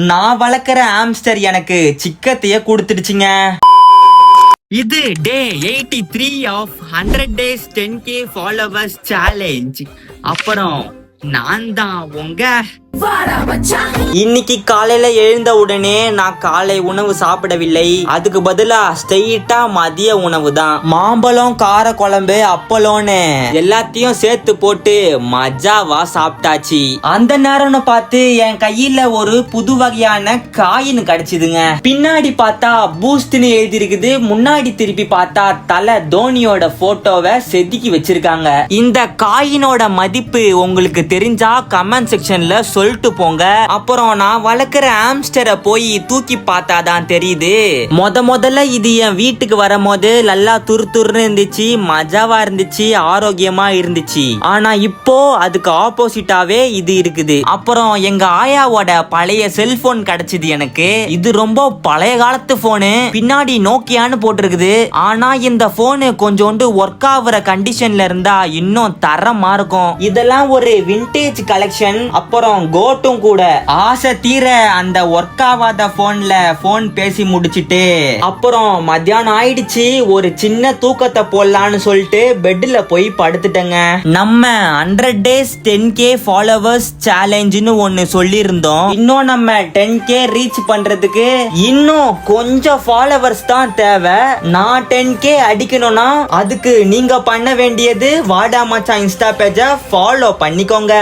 நான் வளர்க்குற ஆம்ஸ்டர் எனக்கு சிக்கத்தையே கொடுத்துடுச்சுங்க. இது டே 83 of 100 days 10K followers challenge. அப்புறம் நான் தான் உங்க இன்னைக்கு காலையில எழுந்த உடனே நான் காலை உணவு சாப்பிடவில்லை. அதுக்கு பதிலா ஸ்ட்ரெயிட்டா மதிய உணவு தான். மாம்பழம், கார குழம்பு, அப்பளம்னு எல்லாத்தையும் சேர்த்து போட்டு மஜாவா சாப்பிட்டாச்சு. அந்த நேரம்னு பார்த்து என் கையில ஒரு புது வகையான காயின் கிடைச்சதுங்க. பின்னாடி பார்த்தா பூஸ்ட்னு எழுதி இருக்குது, முன்னாடி திருப்பி பார்த்தா தல தோனியோட போட்டோவை செதுக்கி வச்சிருக்காங்க. இந்த காயினோட மதிப்பு உங்களுக்கு தெரிஞ்சா கமெண்ட் செக்ஷன்ல சொல்லிட்டு போங்க. அப்புறம் நான் வளர்க்குற ஆம்ஸ்டரை போய் தூக்கி பார்த்தாதான் தெரியுது. முதல்ல இது என் வீட்டுக்கு வரும்போது நல்லா துருன்னு இருந்துச்சு, மஜாவா இருந்துச்சு, ஆரோக்கியமா இருந்துச்சு. ஆனா இப்போ அதுக்கு ஆப்போசிட்டாவே இது இருக்குது. அப்புறம் எங்க ஆயாவோட பழைய செல்போன் கிடைச்சது எனக்கு. இது ரொம்ப பழைய காலத்து போனு, பின்னாடி நோக்கியான்னு போட்டிருக்குது. ஆனா இந்த போனு கொஞ்சோண்டு ஒர்க் ஆகுற கண்டிஷன்ல இருந்தா இன்னும் தரமா இருக்கும். இதெல்லாம் ஒரு விண்டேஜ் கலெக்ஷன். அப்புறம் கோட்டும் கூட ஆசை தீர அந்த ஒர்க் ஆகாத போன்ல போன் பேசி முடிச்சிட்டு அப்புறம் மத்தியானம் ஆயிடுச்சு. ஒரு சின்ன தூக்கத்தை போடலான்னு சொல்லிட்டு பெட்ல போய் படுத்துட்டேங்க. நம்ம 100 days 10K followers challenge-னு ஒன்னு சொல்லியிருந்தோம். இன்னும் நம்ம 10K ரீச் பண்றதுக்கு இன்னும் கொஞ்சம் ஃபாலோவர்ஸ் தான் தேவை. நான் 10K அடிக்கணும்னா அதுக்கு நீங்க பண்ண வேண்டியது வாடா மச்சான் இன்ஸ்டா பேஜை ஃபாலோ பண்ணிக்கோங்க.